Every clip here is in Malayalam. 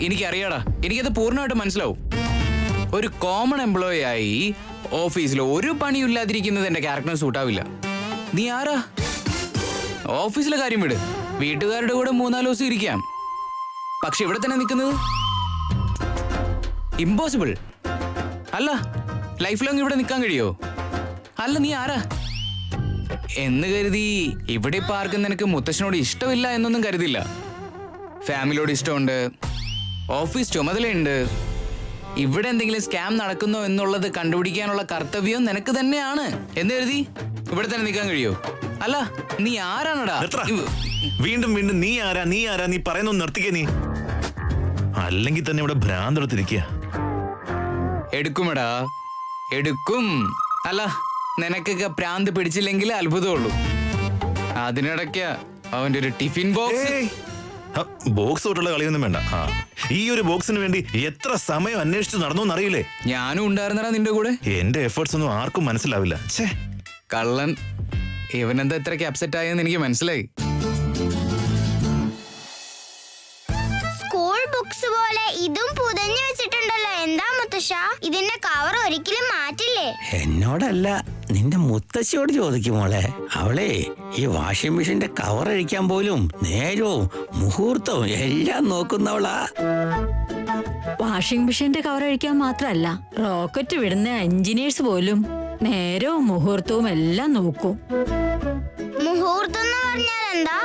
എനിക്കറിയാടാ, എനിക്കത് പൂർണ്ണമായിട്ട് മനസ്സിലാവും. ഒരു കോമൺ എംപ്ലോയി ആയി ഓഫീസിൽ ഒരു പണിയില്ലാതിരിക്കുന്നത് എന്റെ ക്യാരക്ടറിന് സൂട്ടാവില്ല. നീ ആരാ? ഓഫീസിലെ കാര്യം വിട്, വീട്ടുകാരുടെ കൂടെ 3-4 ദിവസം ഇരിക്കാം. പക്ഷെ ഇവിടെ തന്നെ നിൽക്കുന്നത് ഇമ്പോസിബിൾ അല്ല. ലൈഫ് ലോങ് ഇവിടെ നിൽക്കാൻ കഴിയോ? അല്ല, നീ ആരാ എന്ന് കരുതി ഇവിടെ ഇപ്പൊ ആർക്കും നിനക്ക് മുത്തശ്ശനോട് ഇഷ്ടമില്ല എന്നൊന്നും കരുതില്ല. ഫാമിലിയോട് ഇഷ്ടമുണ്ട്, ഓഫീസ് ചുമതലയുണ്ട്. ഇവിടെ എന്തെങ്കിലും സ്കാം നടക്കുന്നോ എന്നുള്ളത് കണ്ടുപിടിക്കാനുള്ള കർത്തവ്യം നിനക്ക് തന്നെയാണ് എന്ന് കരുതി ഇവിടെ തന്നെ നിൽക്കാൻ കഴിയോ? അല്ല, നീ ആരാണടാ? വീണ്ടും വീണ്ടും നീ ആരാ നീ ആരാ നീ പറയുന്നു നിർത്തിക്കേ. നീ അല്ലെങ്കിൽ തന്നെ ഇവിടെ ഭ്രാന്തെടുത്തിരിക്കുക. എടുക്കുമെടാ, എടുക്കും. അല്ല, നിനക്കൊക്കെ പ്രാന്ത് പിടിച്ചില്ലെങ്കിൽ അത്ഭുതമുള്ളൂ. അതിനിടയ്ക്ക് അവന്റെ ഒരു ടിഫിൻ ബോക്സ്. ബോക്സ് തൊട്ടുള്ള കളിയൊന്നും വേണ്ട. ഈ ഒരു ബോക്സിന് വേണ്ടി എത്ര സമയം അന്വേഷിച്ച് നടന്നോന്നറിയില്ലേ? ഞാനും ഉണ്ടായിരുന്നടാ നിന്റെ കൂടെ. എന്റെ എഫേർട്സ് ഒന്നും ആർക്കും മനസ്സിലാവില്ല. കള്ളൻ. ഇവനെന്താ ഇത്രയ്ക്ക് അപ്സെറ്റ് ആയെന്ന് എനിക്ക് മനസ്സിലായി. സ്കൂൾ ബുക്സ് പോലെ ഇതും പുതഞ്ഞു വെച്ചിട്ടുണ്ടല്ലോ. എന്താ മുത്തശ്ശ, ഇതിന്റെ കവർ ഒരിക്കലും മാറ്റില്ലേ? എന്നോടല്ല, നിന്റെ മുത്തശ്ശിയോട് ചോദിക്കും മോളെ. അവളെ ഈ വാഷിംഗ് മെഷീന്റെ കവർ അഴിക്കാൻ പോലും നേരവും മുഹൂർത്തവും എല്ലാം നോക്കുന്നവളാ. വാഷിംഗ് മെഷീന്റെ കവർ അഴിക്കാൻ മാത്രല്ല, റോക്കറ്റ് വിടുന്ന എഞ്ചിനീയേഴ്സ് പോലും നേരവും മുഹൂർത്തവും എല്ലാം നോക്കും. മുഹൂർത്തം എന്ന് പറഞ്ഞാൽ എന്താ?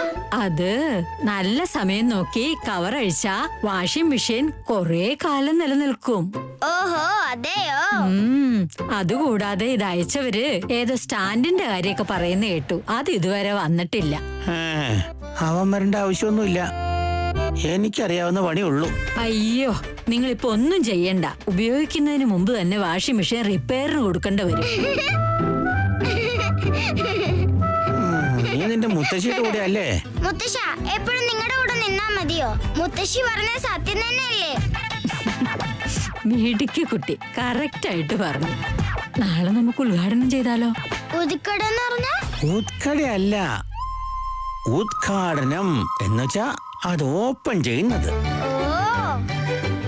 അത് നല്ല സമയം നോക്കി കവർ അഴിച്ചാ വാഷിംഗ് മെഷീൻ കൊറേ കാലം നിലനിൽക്കും. ഓഹോ, അതെയോ? അതുകൂടാതെ ഇത് അയച്ചവര് ഏതോ സ്റ്റാൻഡിന്റെ കാര്യമൊക്കെ പറയുന്ന കേട്ടു. അത് ഇതുവരെ വന്നിട്ടില്ല. അവൻ വരേണ്ട ആവശ്യമൊന്നുമില്ല, എനിക്കറിയാവുന്ന പണിയുള്ളൂ. അയ്യോ, നിങ്ങളിപ്പോ ഒന്നും ചെയ്യണ്ട. ഉപയോഗിക്കുന്നതിന് മുമ്പ് തന്നെ വാഷിംഗ് മെഷീൻ റിപ്പയറിന് കൊടുക്കേണ്ടി വരും. നീ നിന്റെ മുത്തശ്ശിയുടെ കൂടെ അല്ലേ? മുത്തശ്ശ എപ്പോഴും നിങ്ങളുടെ കൂടെ നിന്നാ മതിയോ? മുത്തശ്ശി പറഞ്ഞ സത്യം തന്നെയല്ലേ? മിടുക്കി കുട്ടി, കറക്റ്റ് ആയിട്ട് പറഞ്ഞു. നാളെ നമുക്ക് ഉദ്ഘാടനം ചെയ്താലോ? ഉദ്ഘാടനം എന്ന് പറഞ്ഞാ? ഉദ്ഘടയല്ല, ഉദ്ഘാടനം എന്നുവെച്ചാ അത് ഓപ്പൺ ചെയ്യുന്നത്.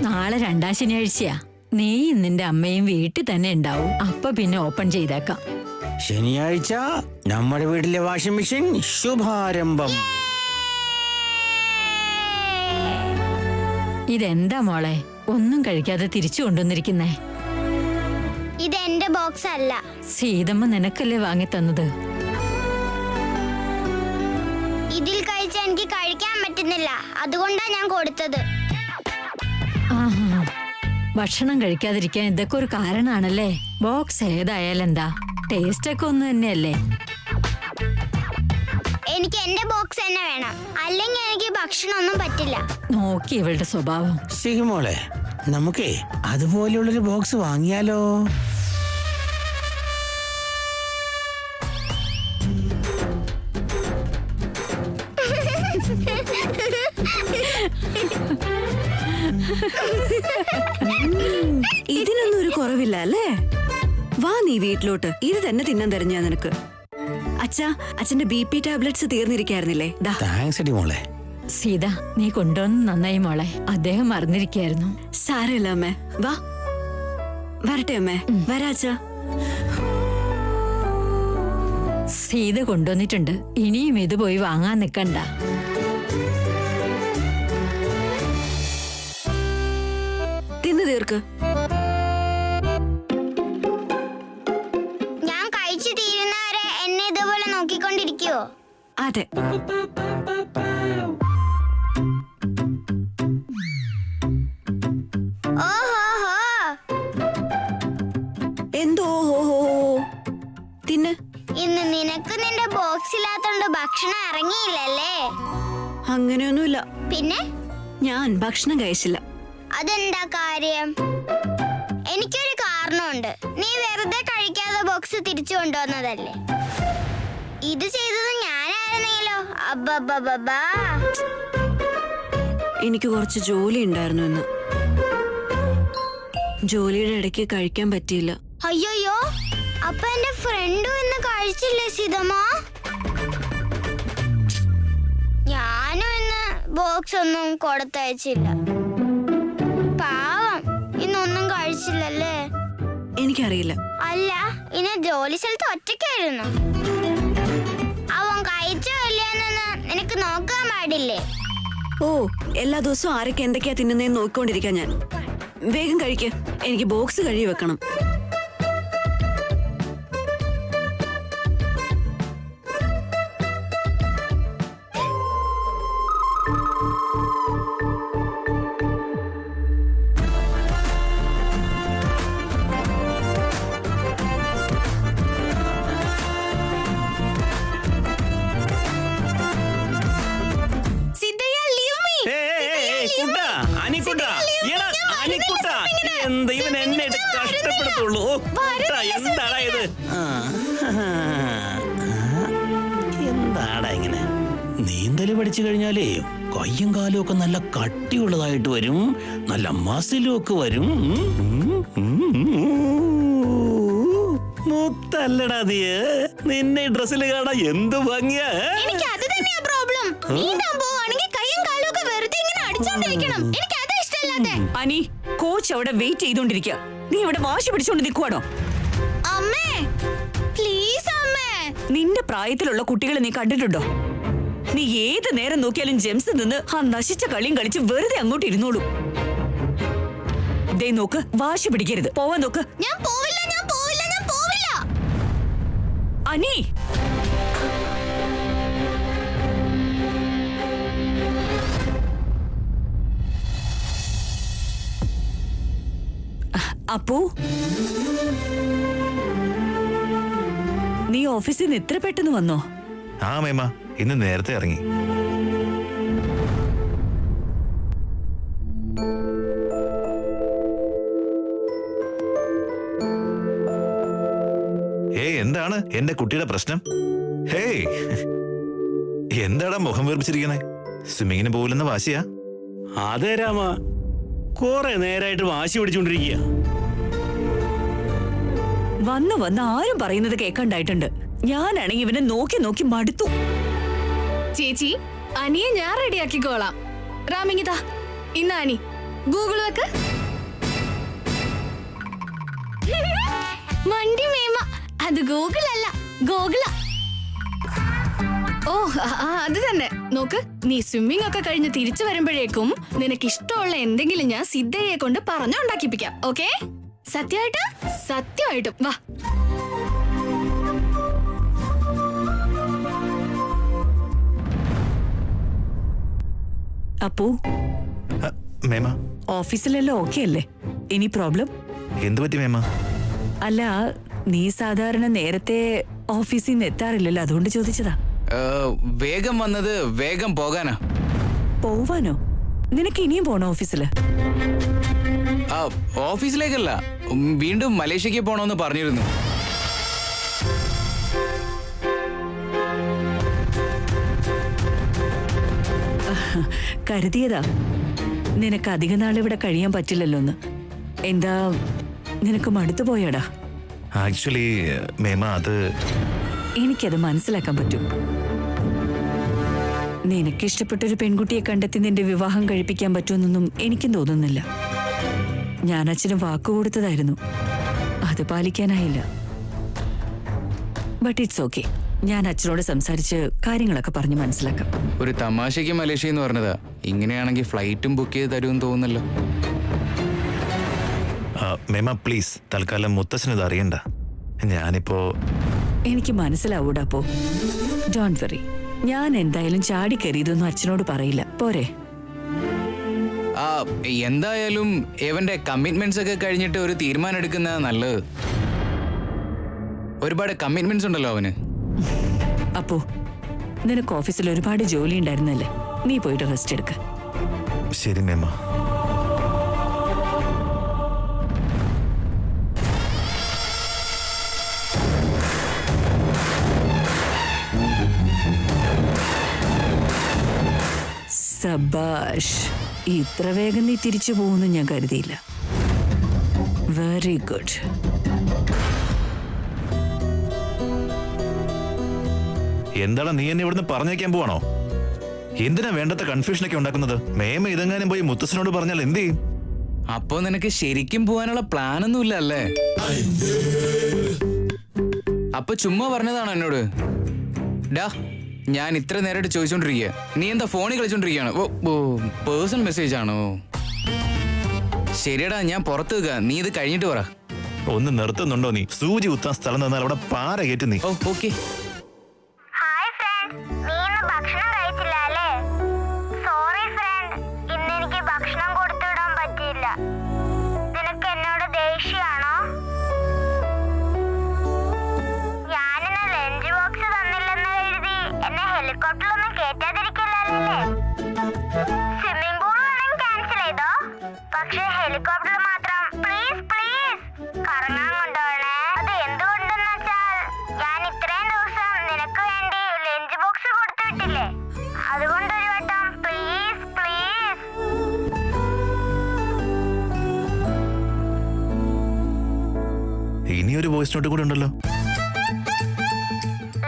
നാളെ 2ാം ശനിയാഴ്ചയാ. നീയും നിന്റെ അമ്മയും വീട്ടിൽ തന്നെ ഉണ്ടാവും. അപ്പൊ പിന്നെ ഓപ്പൺ ചെയ്തേക്കാം. ശനിയാഴ്ച നമ്മുടെ വീട്ടിലെ വാഷിംഗ് മെഷീൻ ശുഭാരംഭം. ഇതെന്താ മോളെ ഒന്നും കഴിക്കാതെ തിരിച്ചു കൊണ്ടുവന്നിരിക്കുന്നേ? ഇത് എന്റെ ബോക്സ് അല്ല. സീതമ്മ നിനക്കല്ലേ വാങ്ങി തന്നത്. ഇതിൽ കഴിച്ച എനിക്ക് കഴിക്കാൻ പറ്റുന്നില്ല, അതുകൊണ്ടാ ഞാൻ കൊടുത്തത്. ഭക്ഷണം കഴിക്കാതിരിക്കാൻ ഇതൊക്കെ ഒരു കാരണാണല്ലേ? ബോക്സ് ഏതായാലും എന്താ, ടേസ്റ്റ് ഒക്കെ ഒന്ന് തന്നെയല്ലേ? എനിക്ക് എന്റെ ബോക്സ് തന്നെ വേണം, അല്ലെങ്കിൽ എനിക്ക് ഭക്ഷണം ഒന്നും പറ്റില്ല. നോക്കി ഇവളുടെ സ്വഭാവം. സിഹിമോളെ, നമുക്കേ അതുപോലെയുള്ളൊരു ബോക്സ് വാങ്ങിയാലോ? ഇതിനൊന്നും ഒരു കുറവില്ല അല്ലേ? വാ നീ വീട്ടിലോട്ട്, ഇത് തന്നെ തിന്നാൻ തരഞ്ഞാ നിനക്ക്. അച്ഛാ, അച്ഛന്റെ BP ടാബ്ലറ്റ്സ് തീർന്നിരിക്കായിരുന്നില്ലേ? താങ്ക്സ് അടി മോളെ. സീത, നീ കൊണ്ടുവന്ന് നന്നായി മോളെ. അദ്ദേഹം മറന്നിരിക്കായിരുന്നു. സാരമില്ല അമ്മേ, വാ. വരട്ടെ അമ്മേ. വരാച്ചാ. സീത കൊണ്ടുവന്നിട്ടുണ്ട്. ഇനിയും ഇത് പോയി വാങ്ങാൻ നിക്കണ്ട. തിന്നു തീർക്ക്. ഞാൻ കഴിച്ചു തീരുന്നവരെ എന്നെ ഇതുപോലെ നോക്കിക്കൊണ്ടിരിക്കുവോ? അതെ. ഓഹോഹോ. എന്തോ തിന്ന്. ഇന്ന് നിനക്ക് നിന്റെ ബോക്സില്ലാത്തോണ്ട് ഭക്ഷണം ഇറങ്ങിയില്ലല്ലേ? അങ്ങനെയൊന്നുമില്ല. പിന്നെ ഞാൻ ഭക്ഷണം കഴിച്ചില്ല. അതെന്താ കാര്യം? എനിക്കൊരു കാരണമുണ്ട്. നീ വെറുതെ കഴിക്കാതെ ബോക്സ് തിരിച്ചു കൊണ്ടുവന്നതല്ലേ? ഇത് ചെയ്തത് ഞാനായിരുന്നെങ്കിലോ? അബ്ബബ്ബബ്ബാ. എനിക്ക് കുറച്ച് ജോലി ഉണ്ടായിരുന്നു ഇന്ന്. ജോലിയുടെ ഇടയ്ക്ക് കഴിക്കാൻ പറ്റിയില്ല. അയ്യോയ്യോ, അപ്പൊ എന്റെ ഫ്രണ്ടും ഇന്ന് കഴിച്ചില്ലേ സീതമ്മ? ഞാനും ഇന്ന് ബോക്സ് ഒന്നും കൊടുത്തയച്ചില്ല. എനിക്കറിയില്ല. അല്ല, ഇന്ന് ജോലി സ്ഥലത്ത് ഒറ്റയ്ക്കായിരുന്നു. അവൻ കഴിച്ചോ ഇല്ലയെന്ന് നിനക്ക് നോക്കാൻ പാടില്ലേ? ഓ, എല്ലാ ദിവസവും ആരൊക്കെ എന്തൊക്കെയാ തിന്നുന്നതെന്ന് നോക്കിക്കൊണ്ടിരിക്കാൻ ഞാൻ. വേഗം കഴിക്ക്, എനിക്ക് ബോക്സ് കഴുകി വെക്കണം. എന്താ ഇവൻ എന്നെ കഷ്ടപ്പെടുത്തുള്ളൂ? എന്താടാ ഇത്? എന്താടാ ഇങ്ങനെ? നീന്തല് പഠിച്ചു കഴിഞ്ഞാലേ കയ്യും കാലും ഒക്കെ നല്ല കട്ടിയുള്ളതായിട്ട് വരും, നല്ല മസിലും ഒക്കെ വരും. മുത്തല്ലടാ നീ, നിന്നെ ഡ്രസ്സിൽ കാണാൻ എന്ത് ഭംഗിയാ. എനിക്ക് അത് തന്നെയാ പ്രോബ്ലം. നീന്താൻ പോവാണെങ്കിൽ കൈയും കാലും ഒക്കെ വെറുതെ ഇങ്ങനെ അടിച്ചോണ്ടിരിക്കണം. എനിക്ക് അതാ ഇഷ്ടമല്ലാത്തെ. അനി, കോച്ച് അവിടെ വെയിറ്റ് ചെയ്തോണ്ടിരിക്കുക. നീ ഇവിടെ വാശി പിടിച്ചോണ്ട് നിൽക്കുവാണോ? അമ്മേ, പ്ലീസ് അമ്മേ. നിന്റെ പ്രായത്തിലുള്ള കുട്ടികളെ നീ കണ്ടിട്ടുണ്ടോ? നീ ഏത് നേരം നോക്കിയാലും ജെംസ് നിന്ന് ആ നശിച്ച കളിയും കളിച്ച് വെറുതെ അങ്ങോട്ട് ഇരുന്നോളൂ. ദേ നോക്ക്, വാശി പിടിക്കരുത്. പോവാൻ നോക്ക്. ഞാൻ പോവില്ല, ഞാൻ പോവില്ല, ഞാൻ പോവില്ല. അനി, അപ്പു, നീ ഓഫീസിൽ നിന്ന് എത്ര പെട്ടെന്ന് വന്നോ? ആ മേമ, ഇന്ന് നേരത്തെ ഇറങ്ങി. എന്താണ് എന്റെ കുട്ടിയുടെ പ്രശ്നം? ഹേയ്, എന്താടാ മുഖം വീർപ്പിച്ചിരിക്കണേ? സ്വിമ്മിങ്ങിന് പോകില്ലെന്ന് വാശിയാ? അതെ രാമ, കുറെ നേരായിട്ട് വാശി പിടിച്ചോണ്ടിരിക്കുക. വന്ന് വന്ന് ആരും പറയുന്നത് കേൾക്കണ്ടായിട്ടുണ്ട്. ഞാനാണെങ്കിൽ ഇവനെ നോക്കി നോക്കി മടുത്തു. ചേച്ചി, അനിയെ ഞാൻ റെഡിയാക്കിക്കോളാം. റാമിങ്ങിതാ, ഇന്ന് അനി ഗൂഗിൾ വെക്ക്. മണ്ടി മേമ, അത് ഗൂഗിൾ അല്ല, ഗോകുല. ഓ, അത് തന്നെ. നോക്ക്, നീ സ്വിമ്മിംഗ് ഒക്കെ കഴിഞ്ഞ് തിരിച്ചു വരുമ്പോഴേക്കും നിനക്ക് ഇഷ്ടമുള്ള എന്തെങ്കിലും ഞാൻ സിദ്ധയെ കൊണ്ട് പറഞ്ഞുണ്ടാക്കിപ്പിക്കാം. ഓക്കെ? സത്യമായിട്ടും സത്യമായിട്ടും വാ. അപ്പു, മേമ, ഓഫീസിലെല്ലാം ഓക്കെ അല്ലേ? ഇനി പ്രോബ്ലം? എന്തു പറ്റി മേമ? അല്ല, നീ സാധാരണ നേരത്തെ ഓഫീസിൽ നിന്ന് എത്താറില്ലല്ലോ, അതുകൊണ്ട് ചോദിച്ചതാ. വേഗം വന്നത് വേഗം പോകാനാ. പോവാനോ? നിനക്ക് ഇനിയും പോണോ ഓഫീസില്? ഓഫീസിലേക്കല്ല, വീണ്ടും മലേഷ്യക്ക് പോണോന്ന് പറഞ്ഞിരുന്നു. കരുതിയതാ നിനക്ക് അധിക നാൾ ഇവിടെ കഴിയാൻ പറ്റില്ലല്ലോന്ന്. എന്താ, നിനക്ക് മടുത്തു പോയാടാ? ആക്ച്വലി മേമ, അത് എനിക്കത് മനസ്സിലാക്കാൻ പറ്റും. നിനക്കിഷ്ടപ്പെട്ടൊരു പെൺകുട്ടിയെ കണ്ടെത്തി നിന്റെ വിവാഹം കഴിപ്പിക്കാൻ പറ്റുമെന്നൊന്നും എനിക്കും തോന്നുന്നില്ല. ഞാൻ അച്ഛന് വാക്കുകൊടുത്തതായിരുന്നു, അത് പാലിക്കാനായില്ല. But it's okay. ഞാൻ അച്ഛനോട് സംസാരിച്ച് കാര്യങ്ങളൊക്കെ പറഞ്ഞ് മനസ്സിലാക്കാം. ഒരു തമാശയ്ക്ക് മലേഷ്യ എന്ന് പറഞ്ഞതാ. ഇങ്ങനെയാണെങ്കിൽ ഫ്ലൈറ്റും ബുക്ക് ചെയ്ത് തരുമെന്ന് തോന്നുന്നല്ലോ. മേമ പ്ലീസ്, തൽക്കാലം മുത്തശ്ശനത് അറിയണ്ട. ഞാനിപ്പോ എനിക്ക് മനസ്സിലാവൂടാ. പോ, ഡോണ്ട് വെറി. ഞാൻ എന്തായാലും ചാടിക്കയറിയതൊന്നും അച്ഛനോട് പറയില്ല. പോരെ? എന്തായാലും ഇവന്റെ കമ്മിറ്റ്മെന്റ്സ് ഒക്കെ കഴിഞ്ഞിട്ട് ഒരു തീരുമാനം എടുക്കുന്ന നല്ലത്. ഒരുപാട് കമ്മിറ്റ്മെന്റ്സ് ഉണ്ടല്ലോ അവന്. അപ്പോ നിനക്ക് ഓഫീസിൽ ഒരുപാട് ജോലി ഉണ്ടായിരുന്നല്ലേ, നീ പോയിട്ട് റെസ്റ്റ് എടുക്ക. ശരി മേമ. സബാഷ്, ഇത്ര വേഗം നീ തിരിച്ചു പോകുന്നു ഞാൻ കരുതിയില്ല. Very good. എന്താണ് നീ എന്നെ ഇവിടുന്ന് പറഞ്ഞേക്കാൻ പോവാണോ? എന്തിനാ വേണ്ടത്തെ കൺഫ്യൂഷനൊക്കെ ഉണ്ടാക്കുന്നത്? മേമ ഇതെങ്ങാനും പോയി മുത്തശ്ശനോട് പറഞ്ഞാൽ എന്ത് ചെയ്യും? അപ്പൊ നിനക്ക് ശരിക്കും പോവാനുള്ള പ്ലാൻ ഒന്നുമില്ല അല്ലേ? അപ്പൊ ചുമ്മാ പറഞ്ഞതാണോ എന്നോട്? ഡാ, ഞാൻ ഇത്ര നേരമായിട്ട് ചോദിച്ചോണ്ടിരിക്കുക, നീ എന്താ ഫോണിൽ കളിച്ചോണ്ടിരിക്കുകയാണ്? ഓ പേഴ്സണൽ മെസ്സേജ് ആണോ? ശരിയടാ, ഞാൻ പുറത്ത് വെക്കുക, നീ ഇത് കഴിഞ്ഞിട്ട് പറ. ഒന്ന് നിർത്തുന്നുണ്ടോ നീ? സൂചി കുത്താൻ സ്ഥലം തന്നാൽ അവിടെ പാര കയറ്റി നീ. ഓ ഓക്കെ. ഹായ് ഫ്രണ്ട്, നീ ഇന്ന് ഭക്ഷണം കഴിച്ചില്ല അല്ലേ? സോറി ഫ്രണ്ട്, ഇന്ന് എനിക്ക് ഭക്ഷണം കൊടുത്തുവിടാൻ പറ്റിയില്ല. നിനക്ക് എന്നോട് ദേഷ്യാണോ? ഞാനിന്ന് ലഞ്ച് ബോക്സ് തന്നില്ലെന്ന് കരുതി എന്നെ ഹെലികോപ്റ്ററിലൊന്നും കേറ്റാതിരിക്കില്ലല്ലേ? സ്വിമ്മിംഗ് പൂൾ വേണമെങ്കിൽ ക്യാൻസൽ ചെയ്തോ, പക്ഷെ ഹെലികോപ്റ്റർ മാത്രം പ്ലീസ് പ്ലീസ് കറങ്ങാൻ കൊണ്ടുപോകണേ. അത് എന്തുകൊണ്ടെന്ന് വെച്ചാൽ ഞാൻ ഇത്രയും ദിവസം നിനക്ക് വേണ്ടി ലഞ്ച് ബോക്സ് കൊടുത്തു വിട്ടില്ലേ, അതുകൊണ്ടൊരു വട്ടം പ്ലീസ് പ്ലീസ്. ഇനിയൊരു വോയിസ് നോട്ട് കൂടെ ഉണ്ടല്ലോ.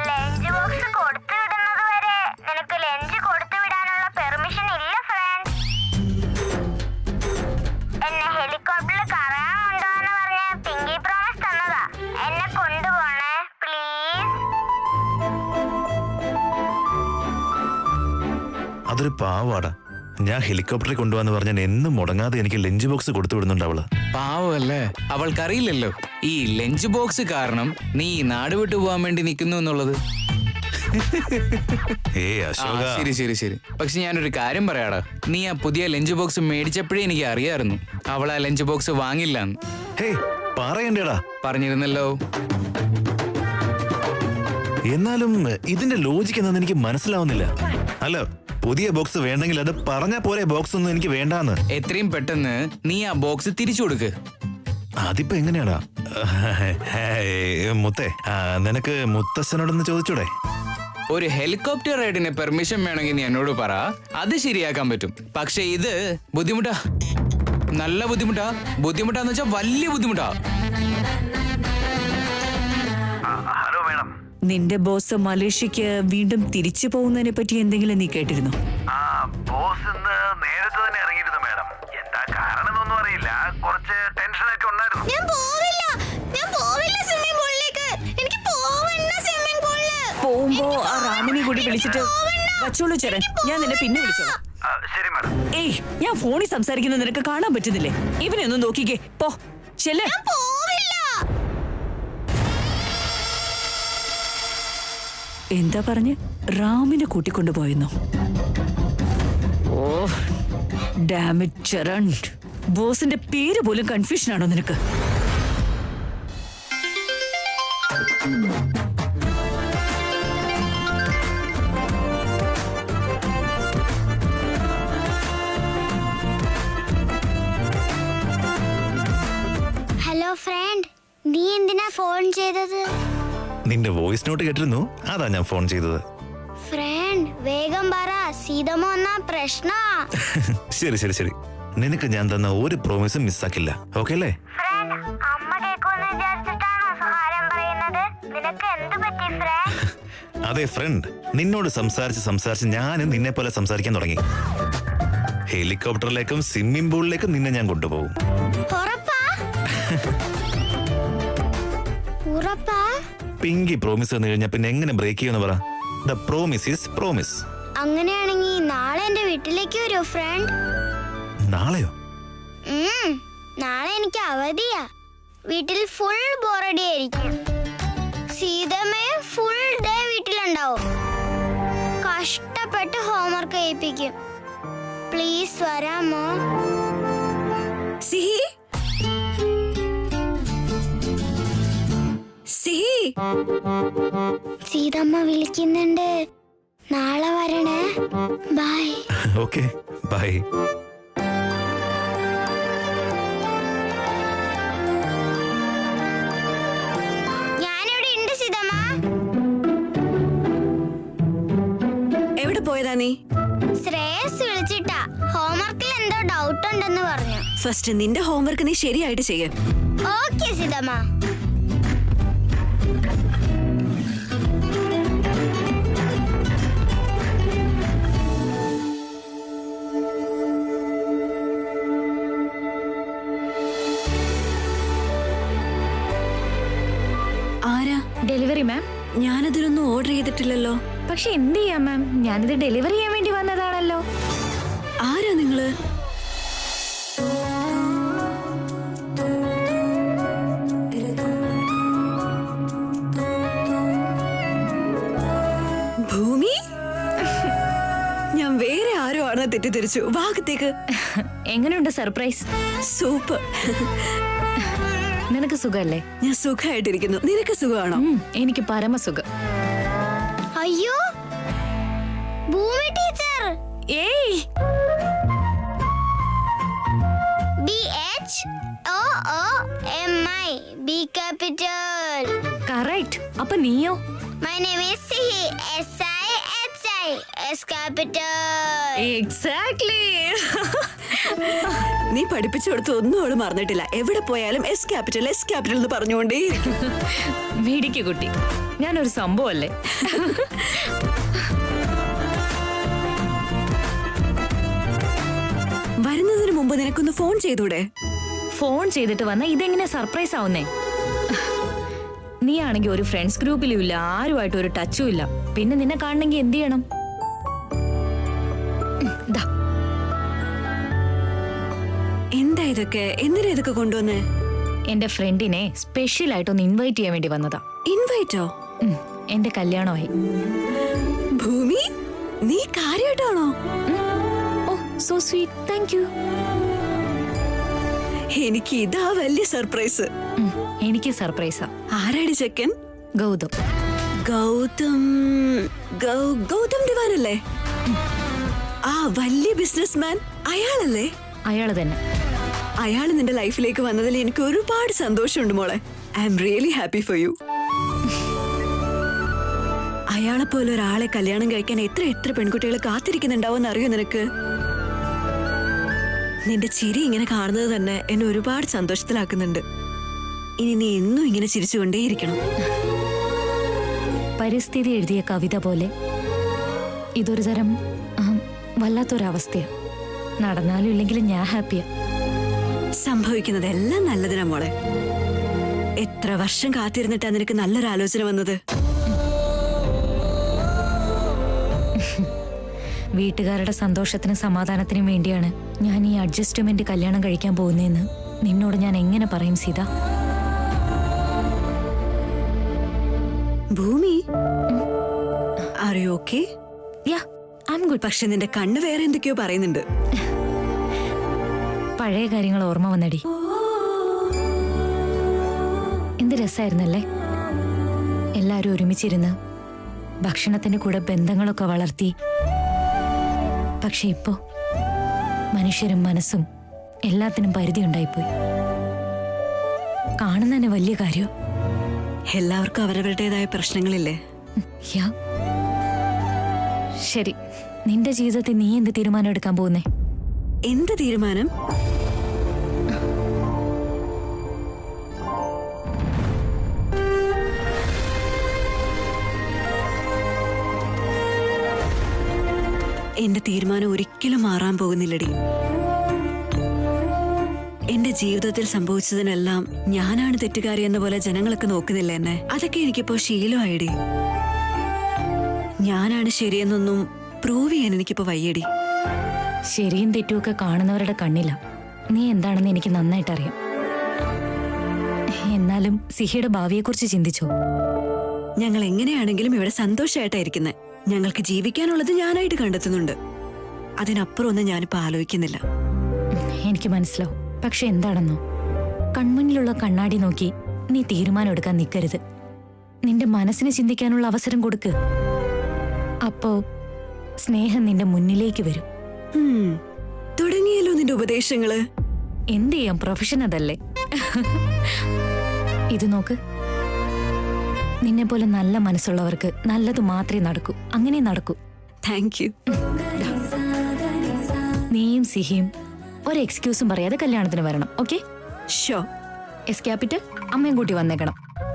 ലഞ്ച് ബോക്സ് കൊടുത്തു വിടുന്നത് വരെ നിനക്ക് ലഞ്ച് കൊടുത്തു വിടാനുള്ള പെർമിഷൻ ഇല്ല ഫ്രണ്ട്. എന്നെ ഹെലികോപ്റ്ററിൽ കറങ്ങാൻ കൊണ്ടുപോകാന്ന് പറഞ്ഞ പിങ്കി പ്രോമിസ് തന്നതാ. എന്നെ കൊണ്ടുപോണേ പ്ലീസ്. അതൊരു പാവാടാ. ഞാൻ ഹെലികോപ്റ്ററിൽ കൊണ്ടുപോകാന്ന് പറഞ്ഞാൽ എന്നും മുടങ്ങാതെ എനിക്ക് ലഞ്ച് ബോക്സ് കൊടുത്തു വിടുന്നുണ്ട് അവള്. പാവല്ലേ, അവൾക്കറിയില്ലല്ലോ ഈ ലഞ്ച് ബോക്സ് കാരണം നീ നാട് വിട്ടു പോകാൻ വേണ്ടി നിൽക്കുന്നു എന്നുള്ളത്. അശോക, ശരി ശരി ശരി. പക്ഷെ ഞാനൊരു കാര്യം പറയാടാ, നീ ആ പുതിയ ലഞ്ച് ബോക്സ് മേടിച്ചപ്പോഴേ എനിക്ക് അറിയായിരുന്നു അവൾ ആ ലഞ്ച് ബോക്സ് വാങ്ങില്ലാന്ന്. പറയണ്ടേടാ. പറഞ്ഞിരുന്നല്ലോ. എന്നാലും ഇതിന്റെ ലോജിക്ക് എന്താന്ന് എനിക്ക് മനസ്സിലാവുന്നില്ല. അല്ല, പുതിയ ബോക്സ് വേണ്ടെങ്കിൽ അത് പറഞ്ഞാ പോരെ ബോക്സ് ഒന്നും എനിക്ക് വേണ്ടാന്ന്. എത്രയും പെട്ടെന്ന് നീ ആ ബോക്സ് തിരിച്ചു കൊടുക്ക്. അതിപ്പോ എങ്ങനെയാടാ? മുത്തേ, നിനക്ക് മുത്തശ്ശനോടൊന്ന് ചോദിച്ചൂടെ? ഒരു ഹെലികോപ്റ്റർ റൈഡിന് പെർമിഷൻ വേണമെങ്കിൽ നീ എന്നോട് പറ, അത് ശരിയാക്കാൻ പറ്റും. പക്ഷെ ഇത് ബുദ്ധിമുട്ടാ, നല്ല ബുദ്ധിമുട്ടാ. ബുദ്ധിമുട്ടാന്ന് വെച്ചാൽ വലിയ ബുദ്ധിമുട്ടാ. Hello madam. നിന്റെ ബോസ് മലേഷ്യക്ക് വീണ്ടും തിരിച്ചു പോകുന്നതിനെ പറ്റി എന്തെങ്കിലും നീ കേട്ടിരുന്നോ? ബോസ് ഇന്ന് നേരത്തെ തന്നെ ഇറങ്ങിയിരുന്നു മേഡം. എന്താ കാരണം ഒന്നും അറിയില്ല, കുറച്ച് ടെൻഷനൊക്കെ ഉണ്ടായിരുന്നു. ഞാൻ പോവില്ല സ്വിമ്മിംഗ് പൂളിലേക്ക്. എനിക്ക് പോവണ്ട സ്വിമ്മിംഗ് പൂളില്. പോകുമ്പോ ആ റാമിനെ കൂടി വിളിച്ചിട്ട് വച്ചോളൂ ചരൺ, ഞാൻ നിന്നെ പിന്നെ വിളിച്ചോളാം. ശരി മേഡം. ഏയ്, ഞാൻ ഫോണിൽ സംസാരിക്കുന്നത് നിനക്ക് കാണാൻ പറ്റുന്നില്ലേ? ഇവനെ ഒന്ന് നോക്കിക്കേ, പോ ചെല്ലേ. പോവില്ല. എന്താ പറഞ്ഞ് റാമിനെ കൂട്ടിക്കൊണ്ടുപോയെന്നോ? ഓ ഡാം ഇറ്റ് ചരൺ, ബോസിന്റെ പേര് പോലും കൺഫ്യൂഷൻ ആണോ നിനക്ക്? ഹലോ ഫ്രണ്ട്, നീ എന്തിനാ ഫോൺ ചെയ്തത്? നിന്റെ വോയിസ് നോട്ട് കേട്ടിരുന്നു, അതാ ഞാൻ ഫോൺ ചെയ്തത്. ഫ്രണ്ട്, വേഗം പറ, സീതമ്മ വന്നാ പ്രശ്നാ. ശരി ശരി ശരി, നിനക്ക് ഞാൻ തന്ന ഒരു പ്രോമിസും മിസ്സാക്കില്ല. ഓക്കെ അല്ലേ? ഫ്രണ്ട്, അമ്മ കേൾക്കുമെന്ന് വിചാരിച്ചിട്ടാണോ സഹായം പറയുന്നത്? നിനക്ക് എന്ത് പറ്റി ഫ്രണ്ട്? അതെ ഫ്രണ്ട്, നിന്നോട് സംസാരിച്ച് ഞാനും നിന്നെ പോലെ സംസാരിക്കാൻ തുടങ്ങി. ഹെലികോപ്റ്ററിലേക്കും സ്വിമ്മിംഗ് പൂളിലേക്കും നിന്നെ ഞാൻ കൊണ്ടുപോകും. ഉറപ്പാ? ഉറപ്പാ? പിങ്കി പ്രോമിസ് തന്നു കഴിഞ്ഞാൽ പിന്നെ എങ്ങനെ ബ്രേക്ക് ചെയ്യുമെന്ന് പറ. The promise is promise. അങ്ങനെയാണെങ്കിൽ നാളെ എന്റെ വീട്ടിലേക്ക് വരൂ ഫ്രണ്ട്. നാളെയോ? നാളെ എനിക്ക് അവധിയാ. വീട്ടിൽ ഫുൾ ബോറടി ആയിരിക്കും. സീതമ്മയും ഫുൾ ഡേ വീട്ടിലുണ്ടാവും. കഷ്ടപ്പെട്ട് ഹോംവർക്ക് ചെയ്യിപ്പിക്കും. പ്ലീസ് വരാമോ? സിഹി, സിഹി, സീതമ്മ വിളിക്കുന്നുണ്ട്. നാളെ വരണേ. ബൈ. Okay, bye. ഞാനിവിടെ ഉണ്ട് സീതമ്മ. എവിടെ പോയതാ നീ? ശ്രേയസ് വിളിച്ചിട്ടാ. ഹോംവർക്കിൽ എന്തോ ഡൗട്ട് ഉണ്ടെന്ന് പറഞ്ഞു. ഫസ്റ്റ് നിന്റെ ഹോംവർക്ക് നീ ശരിയായിട്ട് ചെയ്യ. ഓക്കെ സീതമ്മ. ഡെലിവറി മാം. ഞാനതിനൊന്നും ഓർഡർ ചെയ്തിട്ടില്ലല്ലോ. പക്ഷെ എന്ത് ചെയ്യാം മാം, ഞാനിത് ഡെലിവറി ചെയ്യാൻ വേണ്ടി വന്നതാണല്ലോ. ആരാ നിങ്ങള്? ഭൂമി, ഞാൻ വേറെ ആരോ ആണ് തെറ്റിദ്ധരിച്ചു. ഭാഗത്തേക്ക്. എങ്ങനെയുണ്ട് സർപ്രൈസ്? സൂപ്പർ. നിനക്ക് സുഖല്ലേ? ഞാൻ സുഖമായിട്ടിരിക്കുന്നു. നിനക്ക് സുഖമാണോ? എനിക്ക് പരമസുഖം. അയ്യോ ഭൂമി ടീച്ചർ. ഏയ്, BHOOMI, B capital. കറക്റ്റ്. അപ്പൊ നീയോ? My name is Sihi, SIHI, S capital. Exactly. നീ പഠിപ്പിച്ചു കൊടുത്ത് ഒന്നും അവള് മറന്നിട്ടില്ല. എവിടെ പോയാലും എസ് ക്യാപിറ്റൽ എന്ന് പറഞ്ഞുകൊണ്ടേ. മേടിക്ക് കുട്ടി, ഞാനൊരു സംഭവല്ലേ. വരുന്നതിന് മുമ്പ് നിനക്കൊന്ന് ഫോൺ ചെയ്തൂടെ? ഫോൺ ചെയ്തിട്ട് വന്ന ഇതെങ്ങനെ സർപ്രൈസ് ആവുന്നേ? നീ ആണെങ്കിൽ ഒരു ഫ്രണ്ട്സ് ഗ്രൂപ്പിലും ഇല്ല, ആരുമായിട്ട് ഒരു ടച്ചും ഇല്ല. പിന്നെ നിന്നെ കാണണമെങ്കിൽ എന്ത് ചെയ്യണം? ദാ. എന്താ ഇതൊക്കെ? എന്തിനാ ഇതൊക്കെ കൊണ്ടുവന്നേ? എന്റെ ഫ്രണ്ടിനെ സ്പെഷ്യൽ ആയിട്ടൊന്ന് ഇൻവൈറ്റ് ചെയ്യാൻ വേണ്ടി വന്നതാ. ഇൻവൈറ്റോ? എന്റെ കല്യാണമായി. ഭൂമി, നീ കാര്യമായിട്ടാണോ? ഓ സോ സ്വീറ്റ്, താങ്ക് യു. എനിക്ക് ഇതാ വലിയ സർപ്രൈസ്. എനിക്ക് സർപ്രൈസാ. ആരാടി ചെക്കൻ? ഗൗതം. ഗൗതം ഗൗതം ദിവാനല്ലേ? ആ വലിയ ബിസിനസ്മാൻ അയാളല്ലേ? അയാള് തന്നെ. അയാൾ നിന്റെ ലൈഫിലേക്ക് വന്നതിൽ എനിക്ക് ഒരുപാട് സന്തോഷമുണ്ട് മോളെ. I am really happy for you. അയാളെ പോലെ ഒരാളെ കല്യാണം കഴിക്കാൻ എത്ര പെൺകുട്ടികൾ കാത്തിരിക്കുന്നുണ്ടാവും അറിയോ നിനക്ക്? നിന്റെ ചിരി ഇങ്ങനെ കാണുന്നത് തന്നെ എന്നെ ഒരുപാട് സന്തോഷത്തിലാക്കുന്നുണ്ട്. ഇനി നീ എന്നും ഇങ്ങനെ ചിരിച്ചുകൊണ്ടേയിരിക്കണം. പരിസ്ഥിതി എഴുതിയ കവിത പോലെ ഇതൊരു തരം വല്ലാത്തൊരവസ്ഥയാ. നടന്നാലും ഇല്ലെങ്കിലും ഞാൻ ഹാപ്പിയാ. സംഭവിക്കുന്നതെല്ലാം നല്ലതിനാ മോളെ. എത്ര വർഷം കാത്തിരുന്നിട്ടാ നിനക്ക് നല്ലൊരു ആലോചന വന്നത്? വീട്ടുകാരുടെ സന്തോഷത്തിനും സമാധാനത്തിനും വേണ്ടിയാണ് ഞാൻ ഈ അഡ്ജസ്റ്റ്മെന്റ് കല്യാണം കഴിക്കാൻ പോകുന്നതെന്ന് നിന്നോട് ഞാൻ എങ്ങനെ പറയും Seetha? Bhoomi, are you okay? Ya, I am good. പക്ഷെ നിന്റെ കണ്ണ് വേറെ എന്തൊക്കെയോ പറയുന്നുണ്ട്. പഴയ കാര്യങ്ങൾ ഓർമ്മ വന്നടി. എന്ത് രസായിരുന്നല്ലേ എല്ലാരും ഒരുമിച്ചിരുന്ന് ഭക്ഷണത്തിന്റെ കൂടെ ബന്ധങ്ങളൊക്കെ വളർത്തി. പക്ഷെ ഇപ്പോ മനുഷ്യരും മനസ്സും എല്ലാത്തിനും പരിധി ഉണ്ടായിപ്പോയി. കാണുന്നതന്നെ വലിയ കാര്യം. എല്ലാവർക്കും അവരവരുടേതായ പ്രശ്നങ്ങളില്ലേ? യാ. ശരി, നിന്റെ ജീവിതത്തിൽ നീ എന്ത് തീരുമാനം എടുക്കാൻ പോകുന്നേ? എന്ത് തീരുമാനം? എന്റെ തീരുമാനം ഒരിക്കലും മാറാൻ പോകുന്നില്ലടി. എന്റെ ജീവിതത്തിൽ സംഭവിച്ചതിനെല്ലാം ഞാനാണ് തെറ്റുകാരി എന്ന പോലെ ജനങ്ങളൊക്കെ നോക്കുന്നില്ല എന്നെ. അതൊക്കെ എനിക്കിപ്പോ ശീലമായിടി. ഞാനാണ് ശരിയെന്നൊന്നും പ്രൂവ് ചെയ്യാൻ എനിക്കിപ്പോ വയ്യടി. ശരിയും തെറ്റുമൊക്കെ കാണുന്നവരുടെ കണ്ണില്ല. നീ എന്താണെന്ന് എനിക്ക് നന്നായിട്ടറിയാം. എന്നാലും സിഹിയുടെ ഭാവിയെക്കുറിച്ച് ചിന്തിച്ചോ? ഞങ്ങൾ എങ്ങനെയാണെങ്കിലും ഇവിടെ സന്തോഷമായിട്ടായിരിക്കുന്നത്. ഞങ്ങൾക്ക് ജീവിക്കാനുള്ളത് ഞാനായിട്ട് കണ്ടെത്തുന്നുണ്ട്. അതിനപ്പുറം ഒന്നും ഞാനിപ്പോ ആലോചിക്കുന്നില്ല. എനിക്ക് മനസ്സിലാവും. പക്ഷെ എന്താണെന്നോ, കൺമുന്നിലുള്ള കണ്ണാടി നോക്കി നീ തീരുമാനം എടുക്കാൻ നിൽക്കരുത്. നിന്റെ മനസ്സിന് ചിന്തിക്കാനുള്ള അവസരം കൊടുക്ക്. അപ്പോ സ്നേഹം നിന്റെ മുന്നിലേക്ക് വരും. തുടങ്ങിയല്ലോ നിന്റെ ഉപദേശങ്ങള്. എന്ത് ചെയ്യാം, പ്രൊഫഷൻ അതല്ലേ. ഇത് നോക്ക്, നിന്നെ പോലെ നല്ല മനസ്സുള്ളവർക്ക് നല്ലത് മാത്രമേ നടക്കൂ. അങ്ങനെ നടക്കൂ. Thank you. നീയും സിഹിയും ഒരു എക്സ്ക്യൂസും പറയാതെ കല്യാണത്തിന് വരണം. ഓക്കെ? ഷോ. എസ് ക്യാപിറ്റൽ അമ്മയും കൂട്ടി വന്നേക്കണം.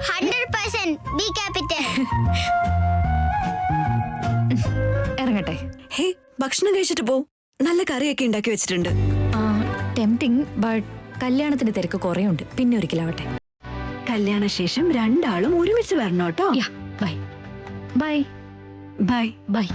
100% B capital. ഇറങ്ങട്ടെ. ഹേ, ഭക്ഷണം കഴിച്ചിട്ട് പോ. നല്ല കറിയൊക്കെ ഉണ്ടാക്കി ടെംപ്റ്റിംഗ്, ബട്ട് കല്യാണത്തിന് തിരക്ക് കുറേ ഉണ്ട്. പിന്നെ ഒരിക്കലാവട്ടെ. കല്യാണശേഷം രണ്ടാളും ഒരുമിച്ച് വരണോട്ടോ. Bye bye bye. ബൈ.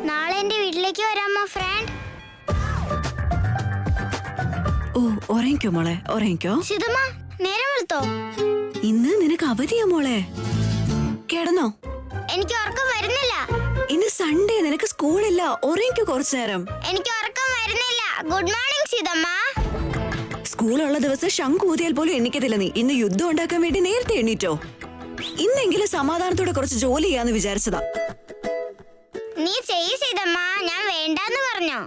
നാളെ എന്റെ വീട്ടിലേക്ക് വരാമോ ഫ്രണ്ട്? ഓ, ഉറങ്ങിക്കോ മോളെ, ഉറങ്ങിക്കോ. സിതമ്മ, നേരം വെളുത്തോ? ഇന്ന് നിനക്ക് അവധിയാ മോളെ. കിടന്നോ? എനിക്ക് ഉറക്കം വരുന്നില്ല. ഇന്ന് സൺഡേ, നിനക്ക് സ്കൂളില്ല. ഉറങ്ങിക്കോ കുറച്ചു നേരം. എനിക്ക് ഉറക്കം വരുന്നില്ല. Good morning സിതമ്മ. സ്കൂളുള്ള ദിവസം ശംഖ് ഊതിയാൽ പോലും എണ്ണിക്കത്തില്ല നീ. ഇന്ന് യുദ്ധം ഉണ്ടാക്കാൻ വേണ്ടി നേരത്തെ എണ്ണീറ്റോ? ഇന്നെങ്കിലും സമാധാനത്തോടെ കുറച്ച് ജോലി ചെയ്യാന്ന് വിചാരിച്ചതാ. നീ ചെയ്യ് സിതമ്മ, ഞാൻ വേണ്ടാന്ന് പറഞ്ഞോ?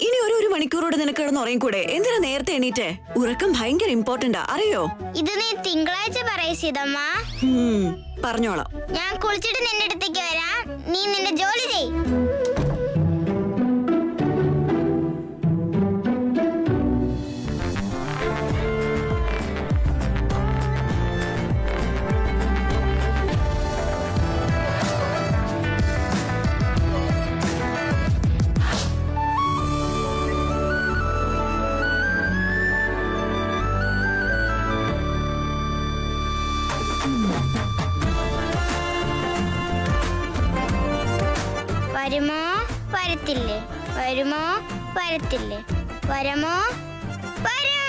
ഇനി ഒരു മണിക്കൂറോടെ നിനക്ക് കിടന്ന് ഉറങ്ങിക്കൂടെ? എന്തിനാ നേരത്തെ എണീറ്റേ? ഉറക്കം ഭയങ്കര ഇമ്പോർട്ടന്റാ, അറിയോ? ഇത് നീ തിങ്കളാഴ്ച പറയ് സിതമ്മ. പറഞ്ഞോളാം. ഞാൻ കുളിച്ചിട്ട് നിന്റെ അടുത്തേക്ക് വരാം. നീ നിന്റെ ജോലി ചെയ്. വരുമോ വരത്തില്ലേ? വരുമോ വരത്തില്ലേ? വരമോ വരൂ.